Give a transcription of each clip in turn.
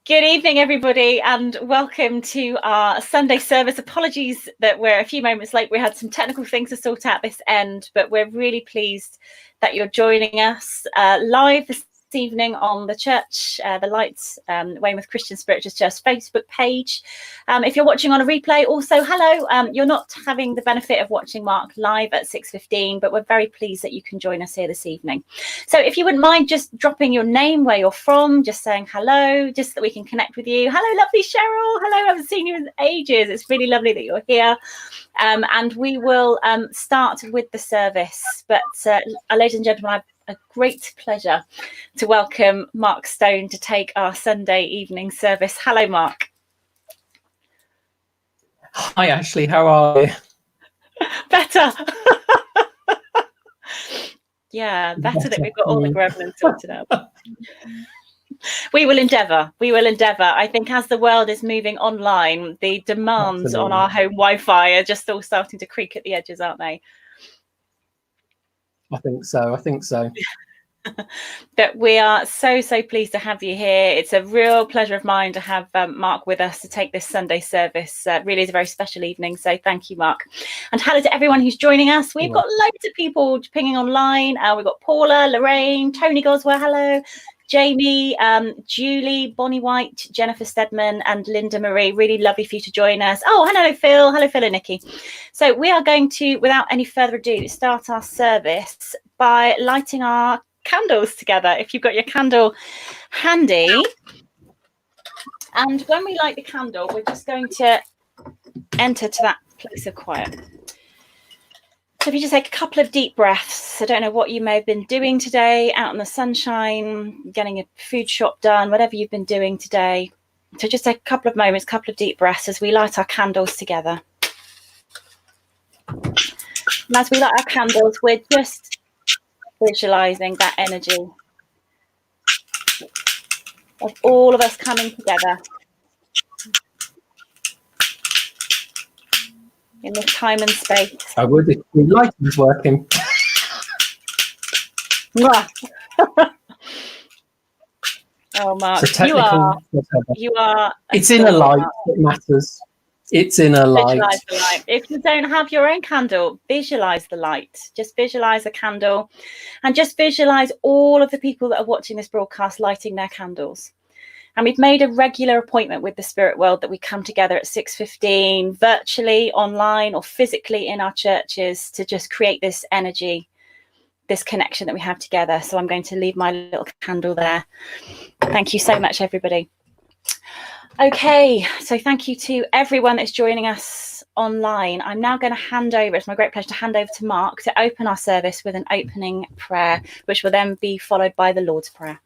Good evening, everybody, and welcome to our Sunday service. Apologies that we're a few moments late. We had some technical things to sort out this end, but we're really pleased that you're joining us live this evening on the church, the Lights Weymouth Christian Spiritualist Service Facebook page. If you're watching on a replay, also hello. You're not having the benefit of watching Mark live at 6:15, but we're very pleased that you can join us here this evening. So if you wouldn't mind just dropping your name, where you're from, just saying hello, just so that we can connect with you. Hello, lovely Cheryl. Hello, I haven't seen you in ages. It's really lovely that you're here. And we will start with the service. But ladies and gentlemen, I have a great pleasure to welcome Mark Stone to take our Sunday evening service. Hello, Mark. Hi, Ashley. How are you? Better. Yeah, better that we've got all the gremlins sorted out. We will endeavour. I think as the world is moving online, the demands on our home Wi-Fi are just all starting to creak at the edges, aren't they? I think so. But we are so pleased to have you here. It's a real pleasure of mine to have Mark with us to take this Sunday service. Really is a very special evening, so thank you, Mark. And hello to everyone who's joining us. We've got loads of people pinging online. We've got Paula, Lorraine, Tony Goswell, hello, Jamie, Julie, Bonnie White, Jennifer Stedman, and Linda Marie. Really lovely for you to join us. Oh, hello Phil and Nikki. So we are going to, without any further ado, start our service by lighting our candles together. If you've got your candle handy, and when we light the candle, we're just going to enter to that place of quiet. So if you just take a couple of deep breaths, I don't know what you may have been doing today, out in the sunshine, getting a food shop done, whatever you've been doing today. So just take a couple of moments, couple of deep breaths as we light our candles together. And as we light our candles, we're just visualizing that energy of all of us coming together in this time and space. I would if the light was working. Oh, Mark, you are. It's inner light that matters. It's inner light. Visualize the light. If you don't have your own candle, visualize the light. Just visualize a candle, and just visualize all of the people that are watching this broadcast lighting their candles. And we've made a regular appointment with the spirit world that we come together at 6:15, virtually, online, or physically in our churches, to just create this energy, this connection that we have together. So I'm going to leave my little candle there. Thank you so much, everybody. Okay, so thank you to everyone that's joining us online. I'm now going to hand over, it's my great pleasure to hand over to Mark to open our service with an opening prayer, which will then be followed by the Lord's Prayer.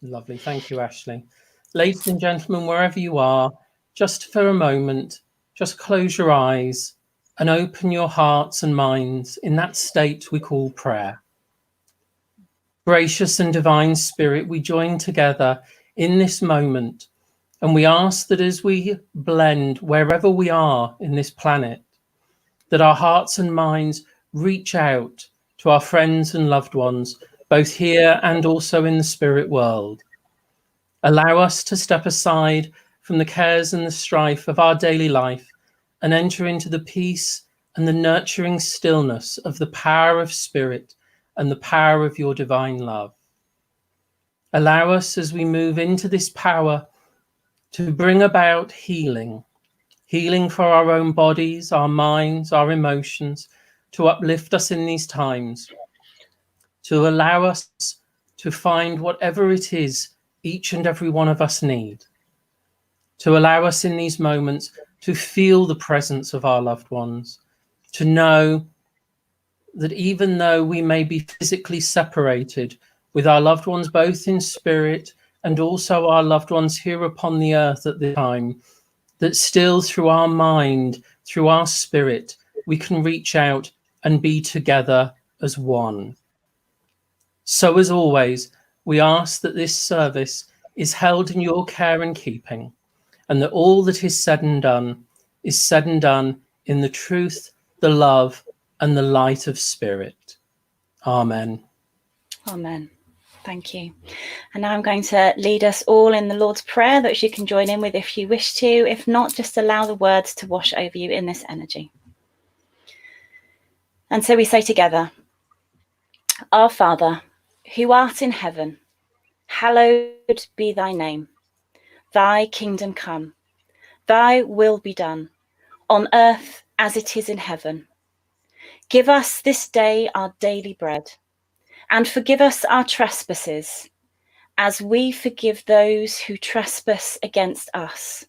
Lovely, thank you, Ashley. Ladies and gentlemen, wherever you are, just for a moment, just close your eyes and open your hearts and minds in that state we call prayer. Gracious and divine Spirit, we join together in this moment. And we ask that as we blend wherever we are in this planet, that our hearts and minds reach out to our friends and loved ones, both here and also in the spirit world. Allow us to step aside from the cares and the strife of our daily life and enter into the peace and the nurturing stillness of the power of spirit and the power of your divine love. Allow us, as we move into this power, to bring about healing for our own bodies, our minds, our emotions, to uplift us in these times, to allow us to find whatever it is each and every one of us need, to allow us in these moments to feel the presence of our loved ones, to know that even though we may be physically separated with our loved ones, both in spirit and also our loved ones here upon the earth at the time, that still through our mind, through our spirit, we can reach out and be together as one. So as always, we ask that this service is held in your care and keeping, and that all that is said and done in the truth, the love, and the light of spirit. Amen. Amen. Thank you. And now I'm going to lead us all in the Lord's Prayer, that you can join in with if you wish to. If not, just allow the words to wash over you in this energy. And so we say together, Our Father, who art in heaven, hallowed be thy name. Thy kingdom come, thy will be done, on earth as it is in heaven. Give us this day our daily bread, and forgive us our trespasses, as we forgive those who trespass against us.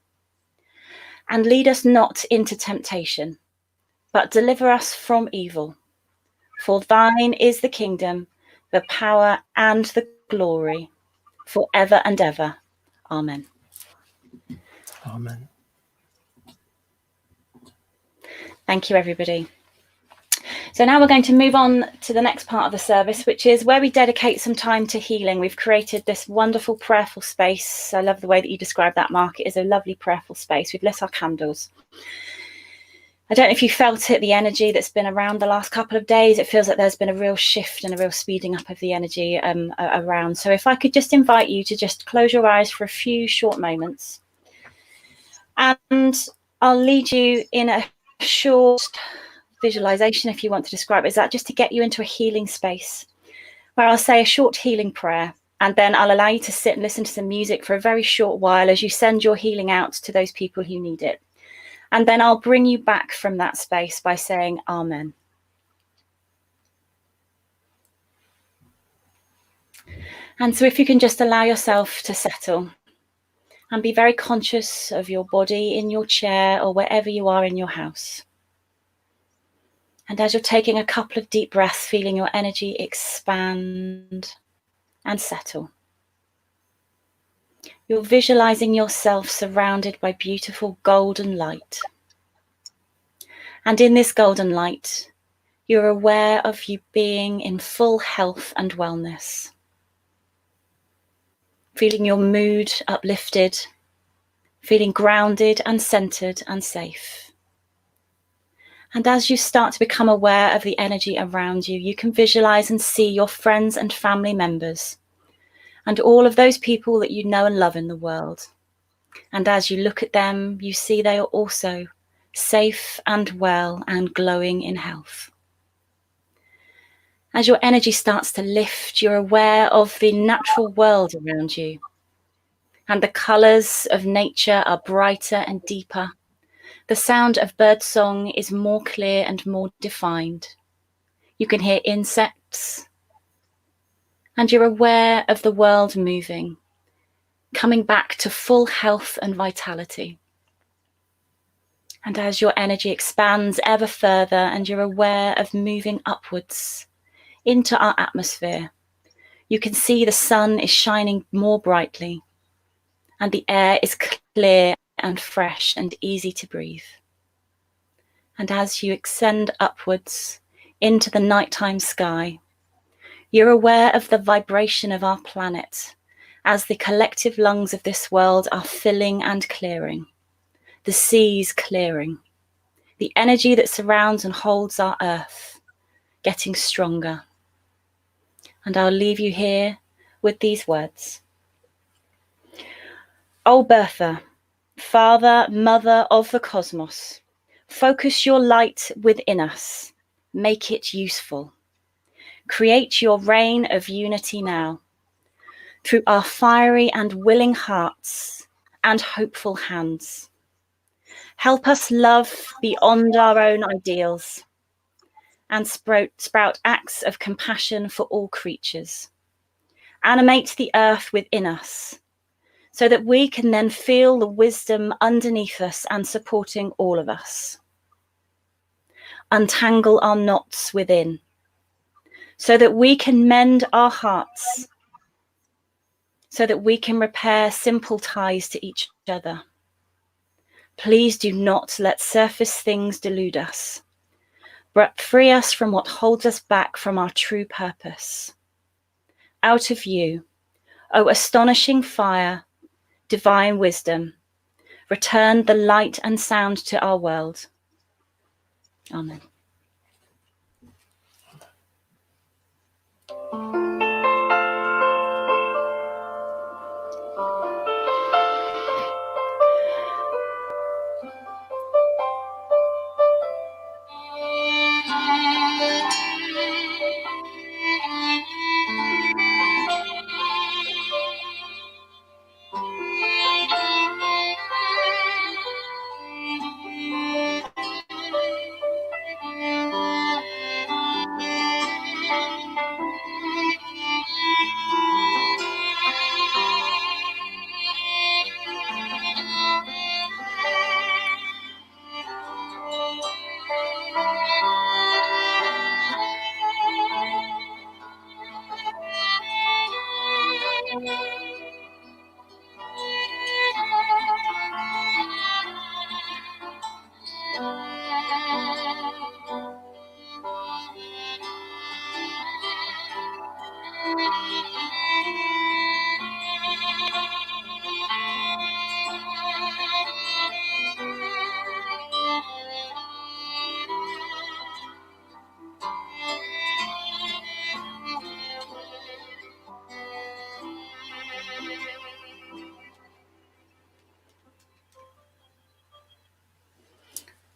And lead us not into temptation, but deliver us from evil. For thine is the kingdom, the power, and the glory, forever and ever. Amen. Amen. Thank you, everybody. So now we're going to move on to the next part of the service, which is where we dedicate some time to healing. We've created this wonderful prayerful space. I love the way that you describe that, Mark. It is a lovely prayerful space. We've lit our candles. I don't know if you felt it, the energy that's been around the last couple of days. It feels like there's been a real shift and a real speeding up of the energy around. So if I could just invite you to just close your eyes for a few short moments. And I'll lead you in a short visualization, if you want to describe it, is that just to get you into a healing space where I'll say a short healing prayer, and then I'll allow you to sit and listen to some music for a very short while as you send your healing out to those people who need it. And then I'll bring you back from that space by saying Amen. And so if you can just allow yourself to settle and be very conscious of your body in your chair or wherever you are in your house. And as you're taking a couple of deep breaths, feeling your energy expand and settle, you're visualizing yourself surrounded by beautiful golden light. And in this golden light, you're aware of you being in full health and wellness, feeling your mood uplifted, feeling grounded and centered and safe. And as you start to become aware of the energy around you, you can visualize and see your friends and family members and all of those people that you know and love in the world. And as you look at them, you see they are also safe and well and glowing in health. As your energy starts to lift, you're aware of the natural world around you. And the colors of nature are brighter and deeper. The sound of birdsong is more clear and more defined. You can hear insects, and you're aware of the world moving, coming back to full health and vitality. And as your energy expands ever further and you're aware of moving upwards into our atmosphere, you can see the sun is shining more brightly and the air is clear and fresh and easy to breathe. And as you ascend upwards into the nighttime sky, you're aware of the vibration of our planet as the collective lungs of this world are filling and clearing, the seas clearing, the energy that surrounds and holds our earth getting stronger. And I'll leave you here with these words. O Bertha, Father, Mother of the cosmos, focus your light within us, make it useful. Create your reign of unity now, through our fiery and willing hearts and hopeful hands. Help us love beyond our own ideals and sprout acts of compassion for all creatures. Animate the earth within us so that we can then feel the wisdom underneath us and supporting all of us. Untangle our knots within so that we can mend our hearts, so that we can repair simple ties to each other. Please do not let surface things delude us, but free us from what holds us back from our true purpose. Out of you, O astonishing fire, divine wisdom, return the light and sound to our world. Amen.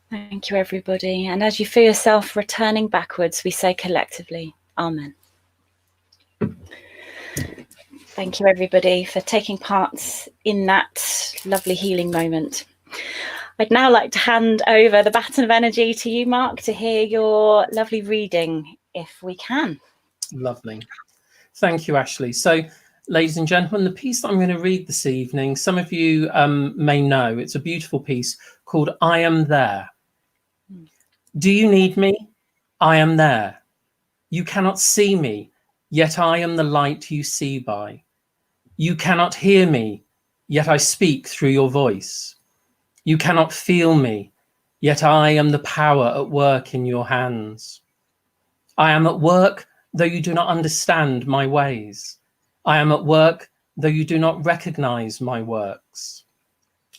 Thank you, everybody. And as you feel yourself returning backwards, we say collectively, Amen. Thank you, everybody, for taking part in that lovely healing moment. I'd now like to hand over the baton of energy to you, Mark, to hear your lovely reading, if we can. Lovely. Thank you, Ashley. So, ladies and gentlemen, the piece that I'm going to read this evening, some of you may know, it's a beautiful piece called I Am There. Do you need me? I am there. You cannot see me, yet I am the light you see by. You cannot hear me, yet I speak through your voice. You cannot feel me, yet I am the power at work in your hands. I am at work, though you do not understand my ways. I am at work, though you do not recognize my works.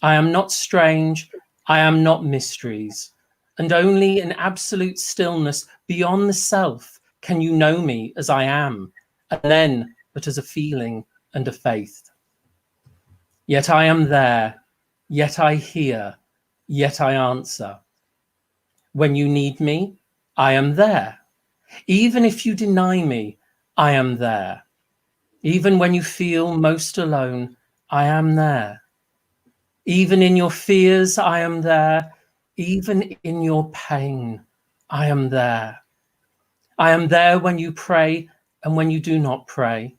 I am not strange, I am not mysteries, and only in absolute stillness beyond the self can you know me as I am, and then but as a feeling and a faith. Yet I am there, yet I hear, yet I answer. When you need me, I am there. Even if you deny me, I am there. Even when you feel most alone, I am there. Even in your fears, I am there. Even in your pain, I am there. I am there when you pray and when you do not pray.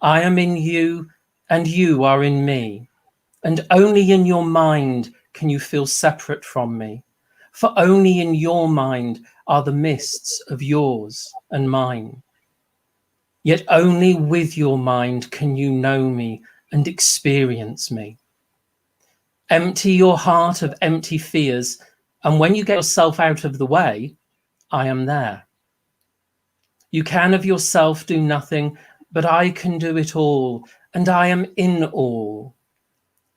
I am in you and you are in me. And only in your mind can you feel separate from me. For only in your mind are the mists of yours and mine. Yet only with your mind can you know me and experience me. Empty your heart of empty fears, and when you get yourself out of the way, I am there. You can of yourself do nothing, but I can do it all, and I am in all.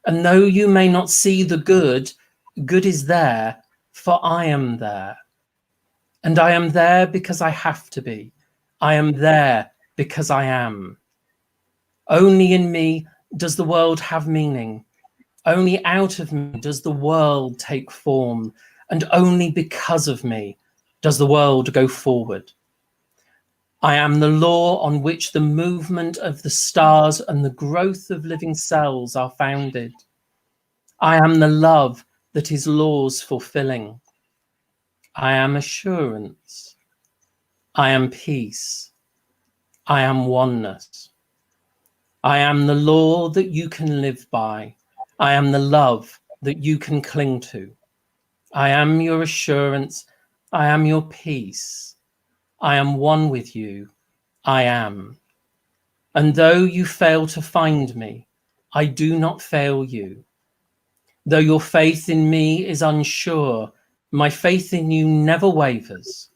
And though you may not see the good, good is there, for I am there. And I am there because I have to be. I am there because I am. Only in me does the world have meaning. Only out of me does the world take form. And only because of me does the world go forward. I am the law on which the movement of the stars and the growth of living cells are founded. I am the love that is laws fulfilling. I am assurance. I am peace. I am oneness. I am the law that you can live by. I am the love that you can cling to. I am your assurance. I am your peace. I am one with you. I am. And though you fail to find me, I do not fail you. Though your faith in me is unsure, my faith in you never wavers,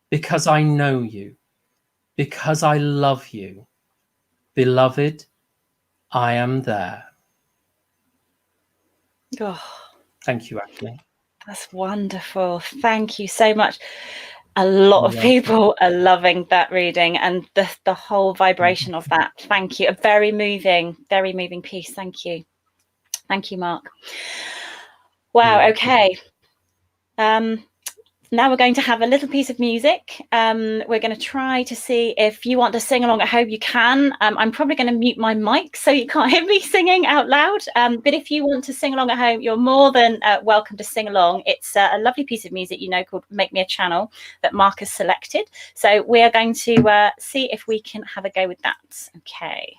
because I know you, because I love you. Beloved, I am there. Oh, Thank you, Ashley. that's wonderful. Thank you so much. A lot of people are loving that reading and the whole vibration of that. Thank you. A very moving piece. Thank you. Thank you, Mark. Wow. Okay. Now we're going to have a little piece of music. We're going to try to see if you want to sing along at home, you can. I'm probably going to mute my mic so you can't hear me singing out loud. But if you want to sing along at home, you're more than welcome to sing along. It's a lovely piece of music, called Make Me a Channel that Mark has selected. So we are going to see if we can have a go with that. Okay.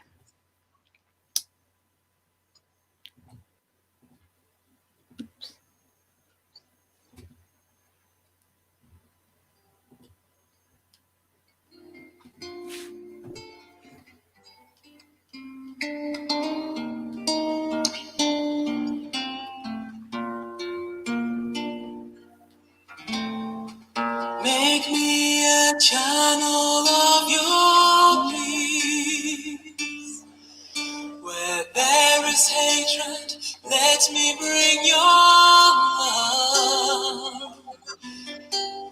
Make me a channel of your peace. Where there is hatred, let me bring your love.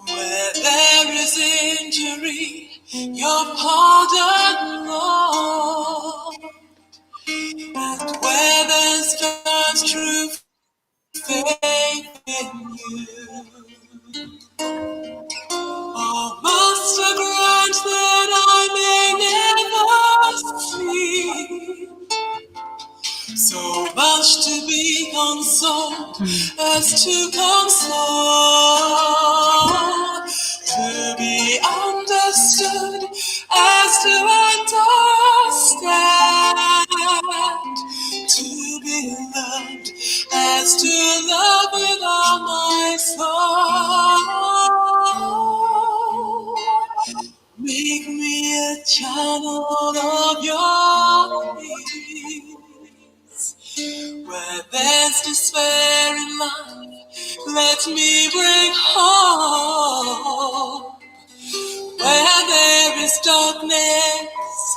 Where there is injury, your pardon, Lord. trust, true faith in you. Oh, Master, grant that I may never see so much to be consoled as to console, to be understood as to understand, to be loved as to love with all my soul. Make me a channel of your peace. Where there's despair in life, let me bring hope. Where there is darkness,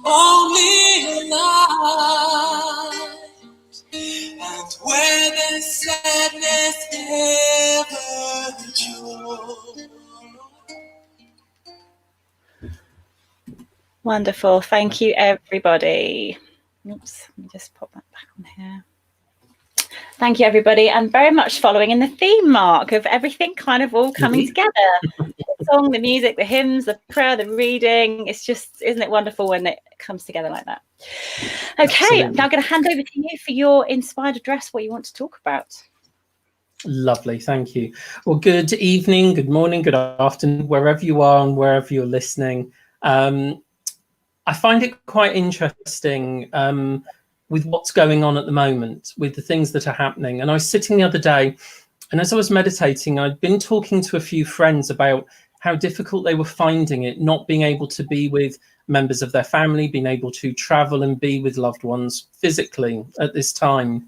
only light. And where there's sadness, ever joy. Wonderful. Thank you, everybody. Oops, let me just pop that back on here. Thank you, everybody, and very much following in the theme, Mark, of everything kind of all coming together. The song, the music, the hymns, the prayer, the reading. It's just, isn't it wonderful when it comes together like that? Okay, Absolutely. I'm now going to hand over to you for your inspired address, what you want to talk about. Lovely, thank you. Well, good evening, good morning, good afternoon, wherever you are and wherever you're listening. I find it quite interesting with what's going on at the moment, with the things that are happening. And I was sitting the other day, and as I was meditating, I'd been talking to a few friends about how difficult they were finding it, not being able to be with members of their family, being able to travel and be with loved ones physically at this time.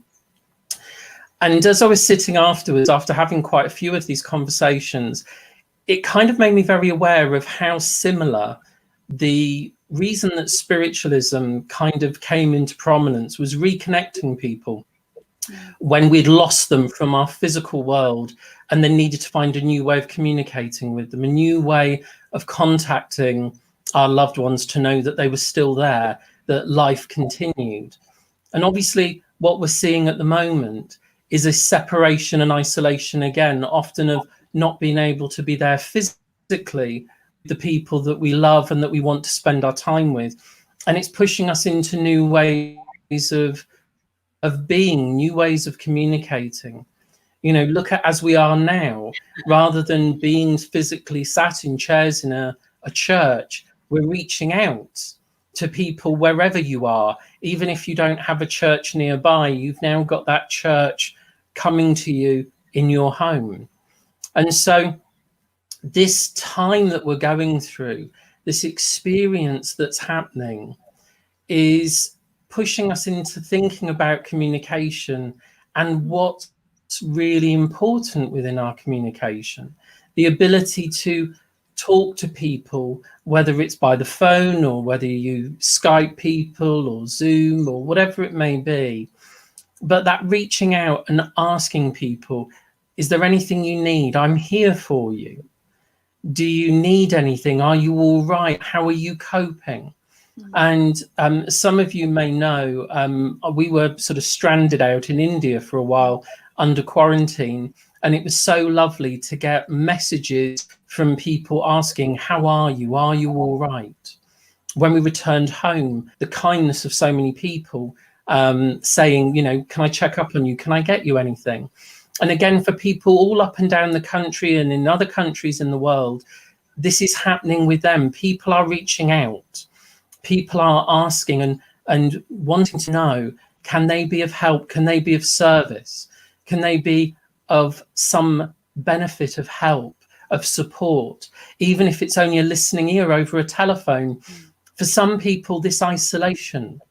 And as I was sitting afterwards, after having quite a few of these conversations, it kind of made me very aware of how similar the reason that spiritualism kind of came into prominence was reconnecting people when we'd lost them from our physical world and then needed to find a new way of communicating with them, a new way of contacting our loved ones to know that they were still there, that life continued. And obviously what we're seeing at the moment is a separation and isolation again, often of not being able to be there physically, the people that we love and that we want to spend our time with. And it's pushing us into new ways of being, new ways of communicating. You know, look at as we are now, rather than being physically sat in chairs in a church, we're reaching out to people wherever you are. Even if you don't have a church nearby, you've now got that church coming to you in your home. And so this time that we're going through, this experience that's happening, is pushing us into thinking about communication and what's really important within our communication. The ability to talk to people, whether it's by the phone or whether you Skype people or Zoom or whatever it may be. But that reaching out and asking people, is there anything you need? I'm here for you. Do you need anything? Are you all right? How are you coping? And some of you may know, we were sort of stranded out in India for a while under quarantine. And it was so lovely to get messages from people asking, how are you? Are you all right? When we returned home, the kindness of so many people saying, you know, can I check up on you? Can I get you anything? And again, for people all up and down the country and in other countries in the world, this is happening with them. People are reaching out. People are asking and wanting to know, can they be of help? Can they be of service? Can they be of some benefit of help, of support, even if it's only a listening ear over a telephone? For some people, this isolation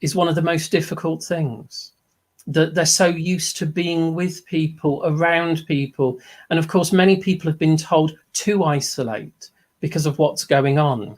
is one of the most difficult things. That they're so used to being with people, around people. And of course, many people have been told to isolate because of what's going on.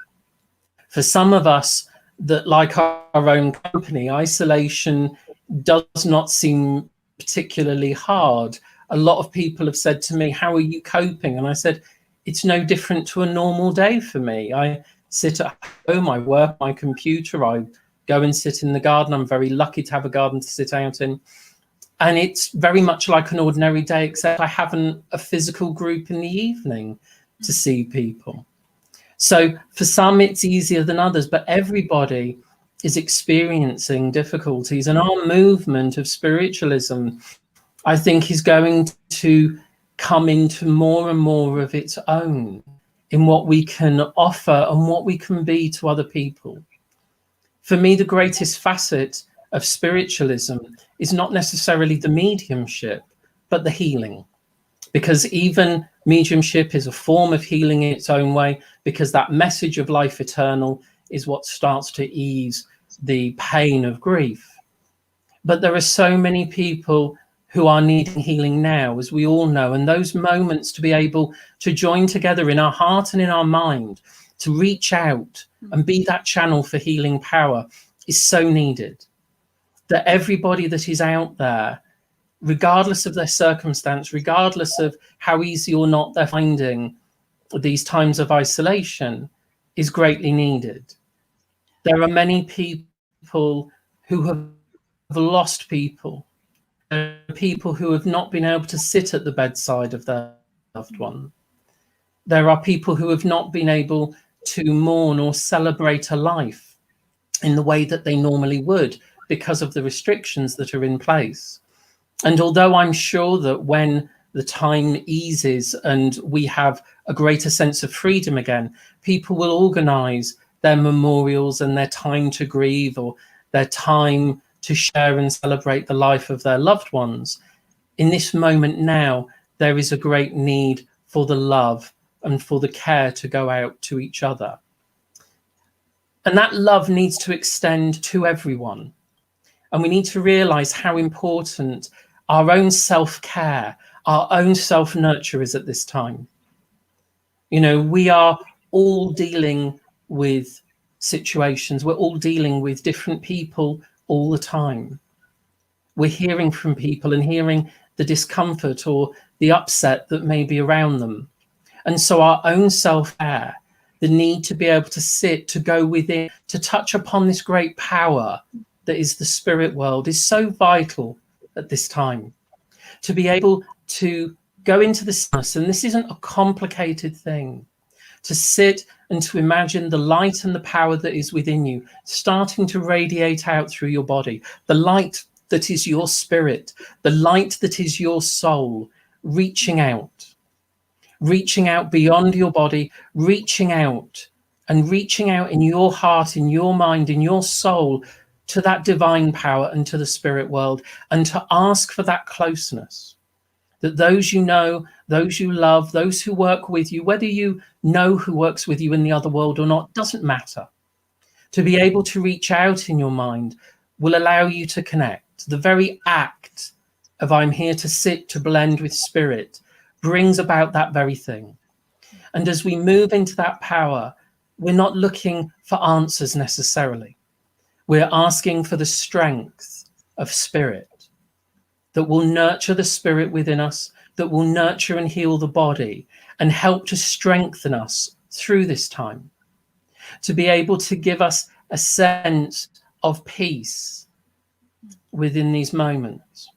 For some of us that like our own company, isolation does not seem particularly hard. A lot of people have said to me, how are you coping? And I said, it's no different to a normal day for me. I sit at home, I work my computer, I go and sit in the garden. I'm very lucky to have a garden to sit out in. And it's very much like an ordinary day, except I haven't a physical group in the evening to see people. So for some, it's easier than others, but everybody is experiencing difficulties. And our movement of spiritualism, I think, is going to come into more and more of its own in what we can offer and what we can be to other people. For me, the greatest facet of spiritualism is not necessarily the mediumship, but the healing. Because even mediumship is a form of healing in its own way, because that message of life eternal is what starts to ease the pain of grief. But there are so many people who are needing healing now, as we all know, and those moments to be able to join together in our heart and in our mind, to reach out and be that channel for healing power, is so needed. That everybody that is out there, regardless of their circumstance, regardless of how easy or not they're finding these times of isolation, is greatly needed. There are many people who have lost people. There are people who have not been able to sit at the bedside of their loved one. There are people who have not been able to mourn or celebrate a life in the way that they normally would because of the restrictions that are in place. And although I'm sure that when the time eases and we have a greater sense of freedom again, people will organise their memorials and their time to grieve, or their time to share and celebrate the life of their loved ones. In this moment now, there is a great need for the love and for the care to go out to each other. And that love needs to extend to everyone. And we need to realise how important our own self-care, our own self-nurture is at this time. You know, we are all dealing with situations. We're all dealing with different people all the time. We're hearing from people and hearing the discomfort or the upset that may be around them. And so our own self-care, the need to be able to sit, to go within, to touch upon this great power that is the spirit world, is so vital at this time. To be able to go into the stillness, and this isn't a complicated thing, to sit and to imagine the light and the power that is within you starting to radiate out through your body, the light that is your spirit, the light that is your soul, reaching out beyond your body, reaching out in your heart, in your mind, in your soul, to that divine power and to the spirit world, and to ask for that closeness. That those you know, those you love, those who work with you, whether you know who works with you in the other world or not, doesn't matter. To be able to reach out in your mind will allow you to connect. The very act of I'm here to sit, to blend with spirit, brings about that very thing. And as we move into that power, we're not looking for answers necessarily. We're asking for the strength of spirit that will nurture the spirit within us, that will nurture and heal the body and help to strengthen us through this time, to be able to give us a sense of peace within these moments.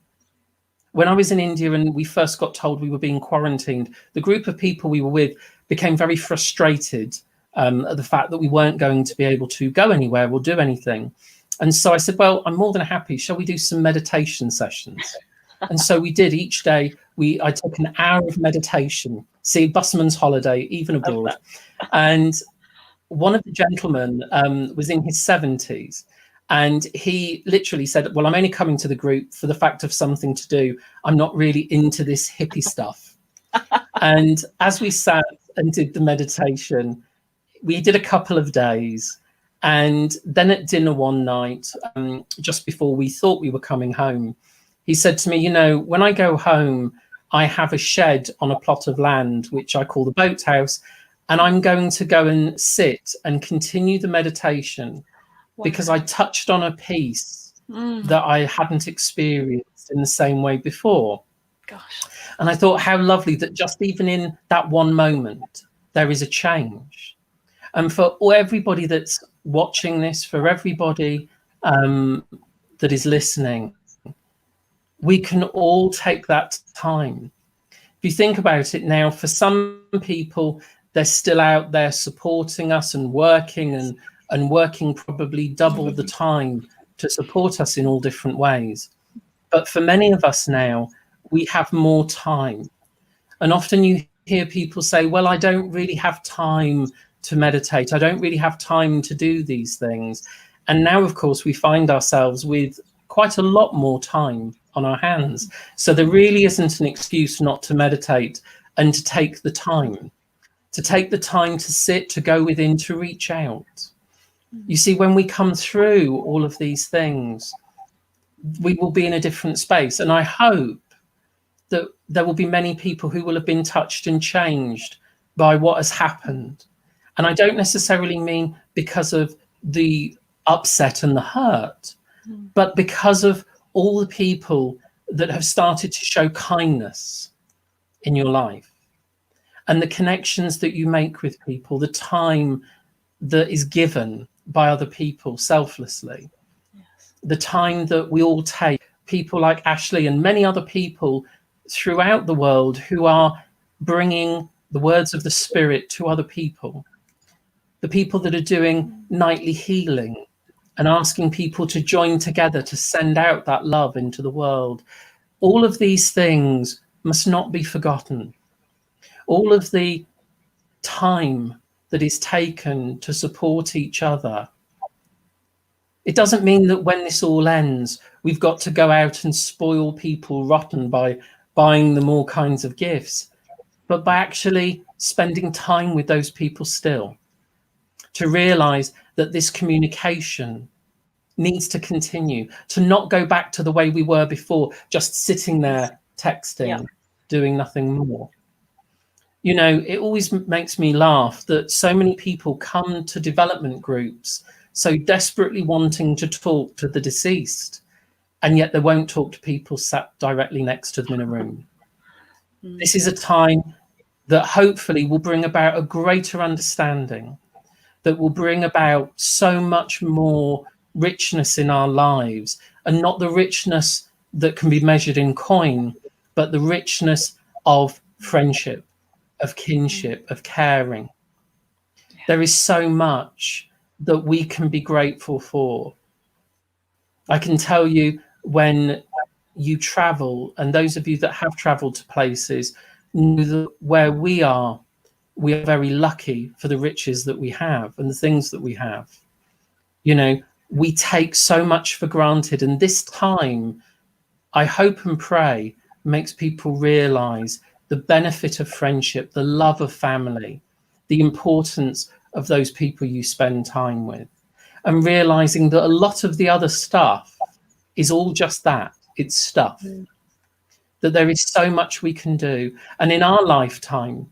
When I was in India and we first got told we were being quarantined, the group of people we were with became very frustrated at the fact that we weren't going to be able to go anywhere or do anything. And so I said, well, I'm more than happy. Shall we do some meditation sessions? And so we did. Each day I took an hour of meditation. See, busman's holiday, even abroad. And one of the gentlemen was in his 70s. And he literally said, well, I'm only coming to the group for the fact of something to do. I'm not really into this hippie stuff. And as we sat and did the meditation, we did a couple of days. And then at dinner one night, just before we thought we were coming home, he said to me, you know, when I go home, I have a shed on a plot of land, which I call the boathouse. And I'm going to go and sit and continue the meditation. Wow. Because I touched on a piece that I hadn't experienced in the same way before. Gosh. And I thought how lovely that just even in that one moment, there is a change. And for everybody that's watching this, for everybody that is listening, we can all take that time. If you think about it now, for some people, they're still out there supporting us and working and working probably double the time to support us in all different ways. But for many of us now, we have more time. And often you hear people say, well, I don't really have time to meditate. I don't really have time to do these things. And now, of course, we find ourselves with quite a lot more time on our hands. So there really isn't an excuse not to meditate and to take the time to sit, to go within, to reach out. You see, when we come through all of these things, we will be in a different space. And I hope that there will be many people who will have been touched and changed by what has happened. And I don't necessarily mean because of the upset and the hurt, but because of all the people that have started to show kindness in your life, and the connections that you make with people, the time that is given by other people selflessly, the time that we all take, people like Ashley and many other people throughout the world who are bringing the words of the Spirit to other people, the people that are doing nightly healing and asking people to join together to send out that love into the world. All of these things must not be forgotten. All of the time that is taken to support each other. It doesn't mean that when this all ends, we've got to go out and spoil people rotten by buying them all kinds of gifts, but by actually spending time with those people still, to realize that this communication needs to continue, to not go back to the way we were before, just sitting there texting, doing nothing more. You know, it always makes me laugh that so many people come to development groups so desperately wanting to talk to the deceased, and yet they won't talk to people sat directly next to them in a room. This is a time that hopefully will bring about a greater understanding, that will bring about so much more richness in our lives, and not the richness that can be measured in coin, but the richness of friendship, of kinship, of caring. There is so much that we can be grateful for. I can tell you, when you travel, and those of you that have traveled to places know that where we are very lucky for the riches that we have and the things that we have. You know, we take so much for granted, and this time, I hope and pray, makes people realize the benefit of friendship, the love of family, the importance of those people you spend time with, and realizing that a lot of the other stuff is all just that, it's stuff, that there is so much we can do. And in our lifetime,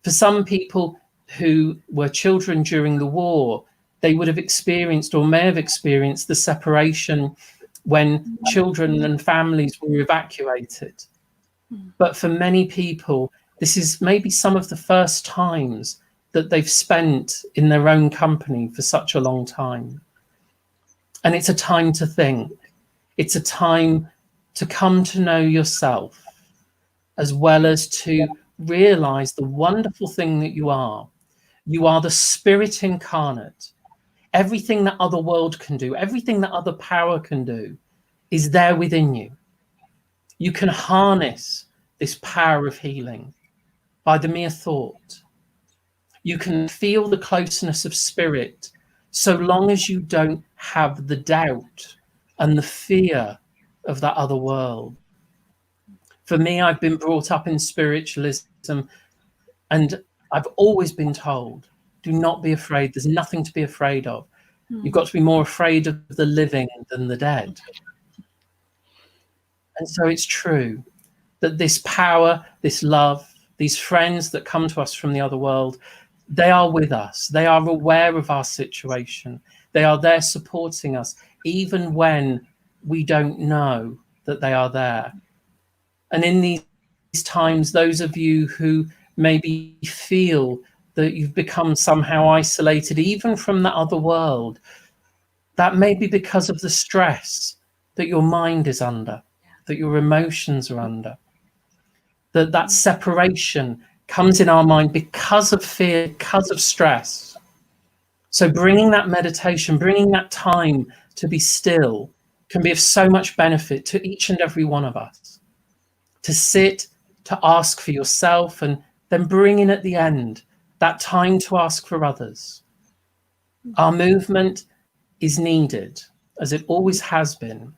for some people who were children during the war, they would have experienced or may have experienced the separation when children and families were evacuated. But for many people, this is maybe some of the first times that they've spent in their own company for such a long time. And it's a time to think. It's a time to come to know yourself, as well as to realize the wonderful thing that you are. You are the Spirit incarnate. Everything that other world can do, everything that other power can do is there within you. You can harness this power of healing by the mere thought. You can feel the closeness of spirit so long as you don't have the doubt and the fear of that other world. For me, I've been brought up in spiritualism, and I've always been told, do not be afraid. There's nothing to be afraid of. You've got to be more afraid of the living than the dead. And so it's true that this power, this love, these friends that come to us from the other world, they are with us. They are aware of our situation. They are there supporting us, even when we don't know that they are there. And in these times, those of you who maybe feel that you've become somehow isolated, even from the other world, that may be because of the stress that your mind is under, that your emotions are under, that separation comes in our mind because of fear, because of stress. So bringing that meditation, bringing that time to be still can be of so much benefit to each and every one of us. To sit, to ask for yourself, and then bring in at the end that time to ask for others. Our movement is needed, as it always has been.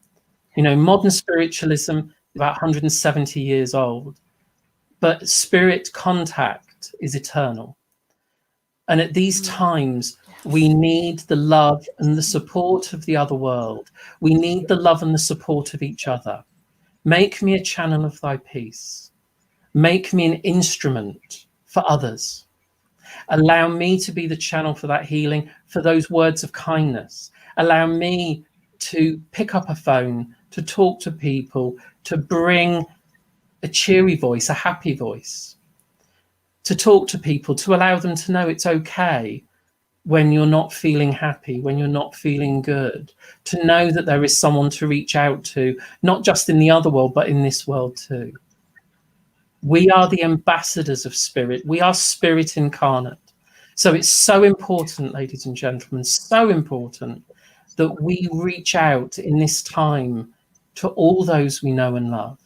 You know, modern spiritualism is about 170 years old, but spirit contact is eternal. And at these times, we need the love and the support of the other world. We need the love and the support of each other. Make me a channel of thy peace. Make me an instrument for others. Allow me to be the channel for that healing, for those words of kindness. Allow me to pick up a phone, to talk to people, to bring a cheery voice, a happy voice, to talk to people, to allow them to know it's okay when you're not feeling happy, when you're not feeling good, to know that there is someone to reach out to, not just in the other world, but in this world too. We are the ambassadors of spirit. We are spirit incarnate. So it's so important, ladies and gentlemen, so important that we reach out in this time to all those we know and love.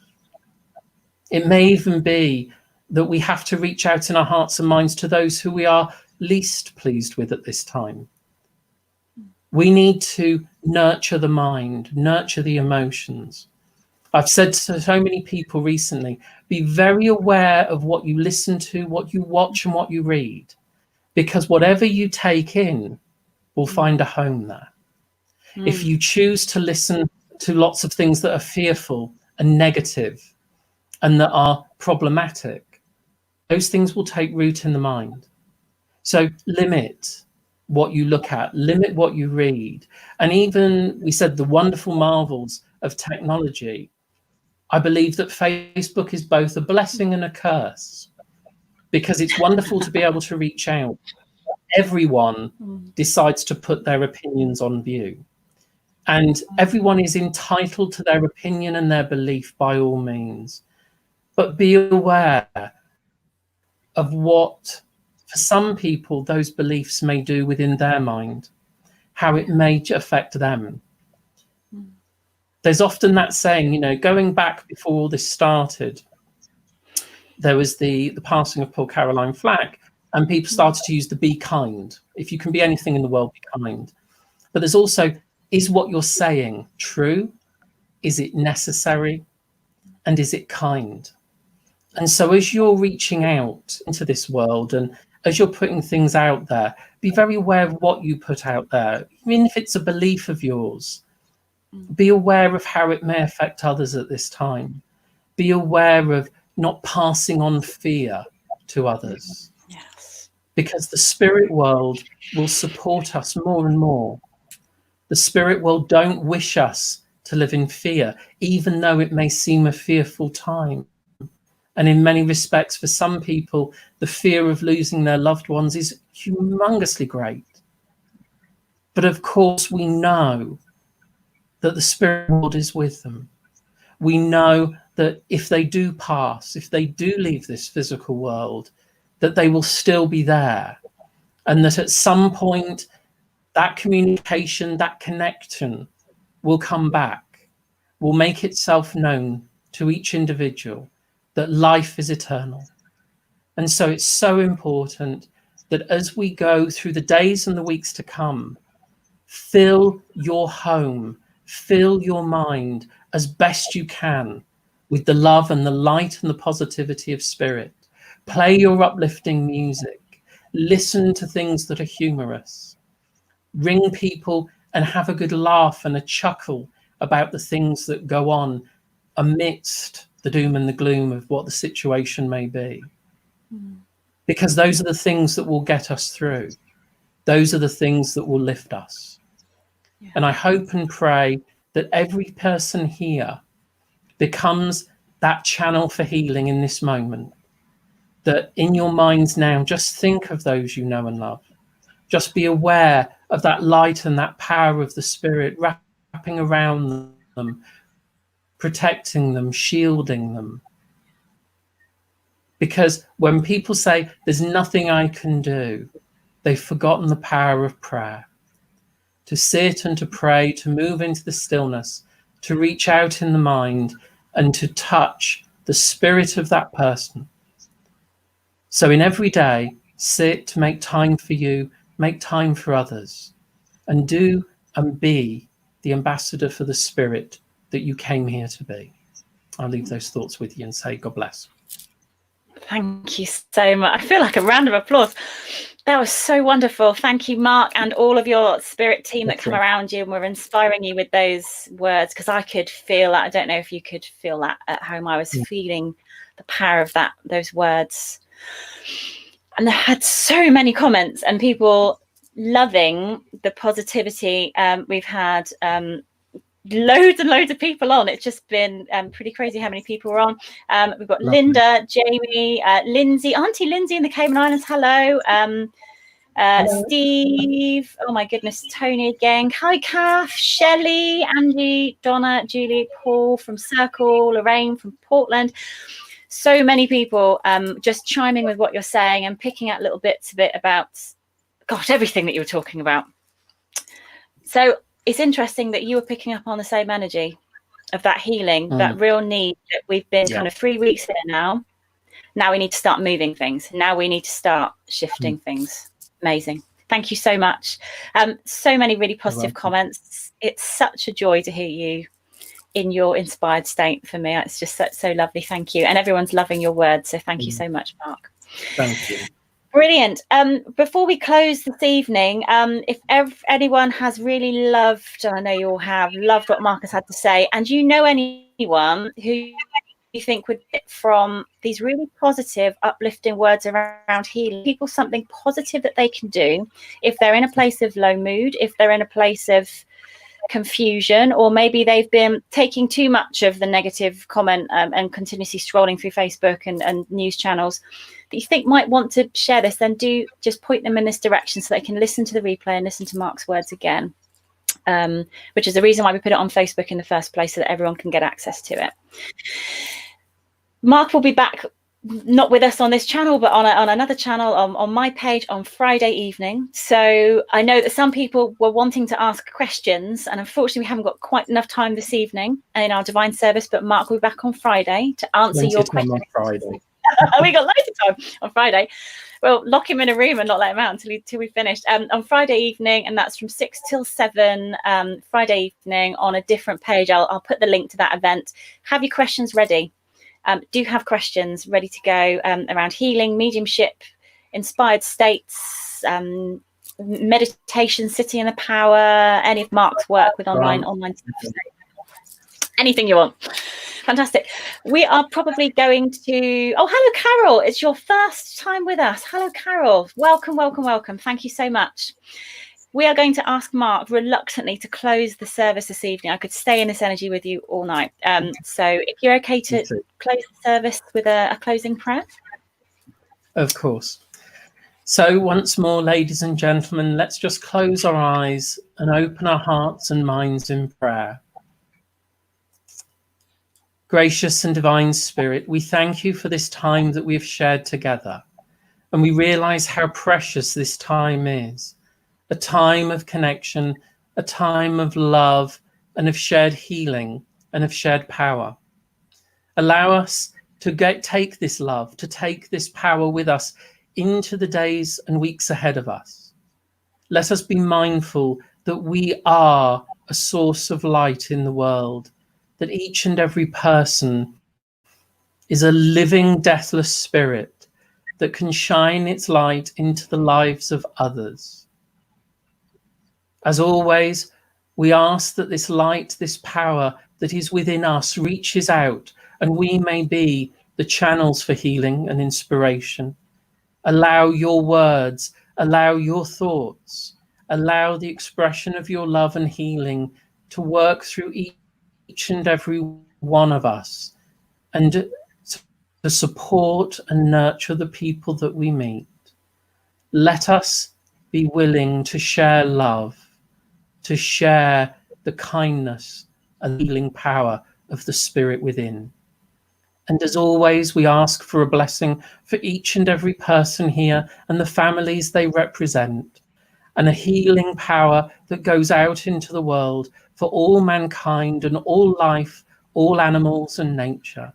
It may even be that we have to reach out in our hearts and minds to those who we are least pleased with at this time. We need to nurture the mind, nurture the emotions. I've said to so many people recently, be very aware of what you listen to, what you watch, and what you read, because whatever you take in will find a home there. If you choose to listen to lots of things that are fearful and negative and that are problematic, those things will take root in the mind. So limit what you look at, limit what you read. And even, we said, the wonderful marvels of technology. I believe that Facebook is both a blessing and a curse, because it's wonderful to be able to reach out. Everyone decides to put their opinions on view, and everyone is entitled to their opinion and their belief by all means. But be aware of what, for some people, those beliefs may do within their mind, how it may affect them. There's often that saying, you know, going back before all this started, there was the passing of Paul Caroline Flack, and people started to use the be kind. If you can be anything in the world, be kind. But there's also, is what you're saying true? Is it necessary? And is it kind? And so as you're reaching out into this world and as you're putting things out there, be very aware of what you put out there. Even if it's a belief of yours, be aware of how it may affect others at this time. Be aware of not passing on fear to others. Yes. Because the spirit world will support us more and more. The spirit world don't wish us to live in fear, even though it may seem a fearful time. And in many respects, for some people, the fear of losing their loved ones is humongously great. But of course, we know that the spirit world is with them. We know that if they do pass, if they do leave this physical world, that they will still be there. And that at some point, that communication, that connection will come back, will make itself known to each individual, that life is eternal. And so it's so important that as we go through the days and the weeks to come, fill your home, fill your mind as best you can with the love and the light and the positivity of spirit. Play your uplifting music. Listen to things that are humorous. Ring people and have a good laugh and a chuckle about the things that go on amidst the doom and the gloom of what the situation may be. Because those are the things that will get us through. Those are the things that will lift us. Yeah. And I hope and pray that every person here becomes that channel for healing in this moment. That in your minds now, just think of those you know and love. Just be aware of that light and that power of the spirit wrapping around them, protecting them, shielding them. Because when people say, there's nothing I can do, they've forgotten the power of prayer. To sit and to pray, to move into the stillness, to reach out in the mind and to touch the spirit of that person. So in every day, sit, make time for you, make time for others, and do and be the ambassador for the spirit that you came here to be. I'll leave those thoughts with you and say, God bless. Thank you so much. I feel like a round of applause. That was so wonderful. Thank you, Mark, and all of your spirit team that come around you and were inspiring you with those words, because I could feel that. I don't know if you could feel that at home. I was feeling the power of those words. And I had so many comments and people loving the positivity. We've had loads and loads of people on. It's just been pretty crazy how many people were on. We've got lovely. Linda, Jamie, Lindsay, Auntie Lindsay in the Cayman Islands. Hello. Steve, oh my goodness, Tony again. Hi, Kath, Shelley, Angie, Donna, Julie, Paul from Circle, Lorraine from Portland. So many people just chiming with what you're saying and picking out little bits of it about, gosh, everything that you were talking about. So it's interesting that you were picking up on the same energy of that healing, that real need that we've been kind of 3 weeks here now. Now we need to start moving things. Now we need to start shifting things. Amazing. Thank you so much. So many really positive comments. It's such a joy to hear you in your inspired state for me. It's just so lovely. Thank you. And everyone's loving your words. So thank you so much, Mark. Thank you. Brilliant. Before we close this evening, if anyone has really loved, and I know you all have, loved what Mark has had to say, and you know anyone who you think would fit from these really positive, uplifting words around healing people, something positive that they can do if they're in a place of low mood, if they're in a place of confusion, or maybe they've been taking too much of the negative comment and continuously scrolling through Facebook and news channels that you think might want to share this, then do just point them in this direction so they can listen to the replay and listen to Mark's words again, which is the reason why we put it on Facebook in the first place, so that everyone can get access to it. Mark will be back, not with us on this channel, but on another channel on my page on Friday evening. So I know that some people were wanting to ask questions, and unfortunately we haven't got quite enough time this evening in our divine service, but Mark will be back on Friday to answer your questions. On Friday. We got loads of time on Friday. We'll lock him in a room and not let him out until we finished on Friday evening, and that's from 6 till 7 Friday evening on a different page. I'll put the link to that event. Have your questions ready. Do have questions ready to go around healing, mediumship, inspired states, meditation, sitting in the power, any of Mark's work with online stuff. Anything you want. Fantastic. We are probably going to... Oh, hello, Carol. It's your first time with us. Hello, Carol. Welcome, welcome, welcome. Thank you so much. We are going to ask Mark reluctantly to close the service this evening. I could stay in this energy with you all night. So if you're okay to close the service with a closing prayer. Of course. So once more, ladies and gentlemen, let's just close our eyes and open our hearts and minds in prayer. Gracious and divine Spirit, we thank you for this time that we have shared together. And we realize how precious this time is. A time of connection, a time of love, and of shared healing, and of shared power. Allow us to take this love, to take this power with us into the days and weeks ahead of us. Let us be mindful that we are a source of light in the world, that each and every person is a living, deathless spirit that can shine its light into the lives of others. As always, we ask that this light, this power that is within us reaches out, and we may be the channels for healing and inspiration. Allow your words, allow your thoughts, allow the expression of your love and healing to work through each and every one of us, and to support and nurture the people that we meet. Let us be willing to share love, to share the kindness and healing power of the Spirit within. And as always, we ask for a blessing for each and every person here and the families they represent, and a healing power that goes out into the world for all mankind and all life, all animals and nature.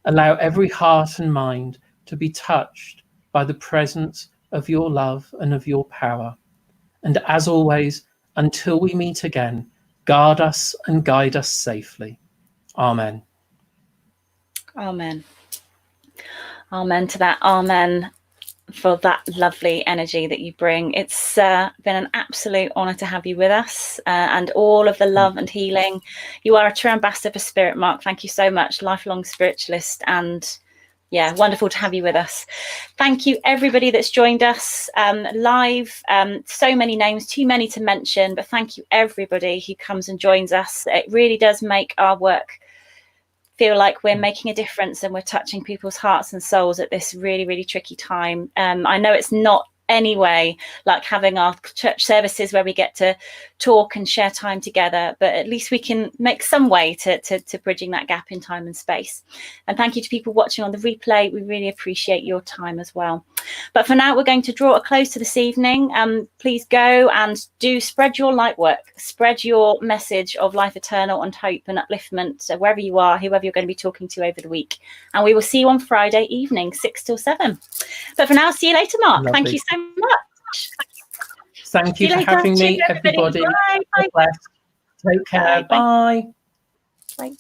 Allow every heart and mind to be touched by the presence of your love and of your power. And as always, until we meet again, guard us and guide us safely. Amen. Amen. Amen to that. Amen for that lovely energy that you bring. It's been an absolute honour to have you with us, and all of the love and healing. You are a true ambassador for Spirit, Mark. Thank you so much, lifelong spiritualist, and yeah, wonderful to have you with us. Thank you, everybody that's joined us live. So many names, too many to mention, but thank you, everybody who comes and joins us. It really does make our work feel like we're making a difference and we're touching people's hearts and souls at this really, really tricky time. I know it's not anyway like having our church services where we get to talk and share time together, but at least we can make some way to bridging that gap in time and space. And thank you to people watching on the replay. We really appreciate your time as well. But for now, we're going to draw a close to this evening. Please go and do spread your light work, spread your message of life eternal and hope and upliftment, so wherever you are, whoever you're going to be talking to over the week. And we will see you on Friday evening, 6 till 7. But for now, see you later, Mark. Lovely. Thank you so much. Thank you for having me, everybody. Bye. Take care. Bye. Bye. Bye.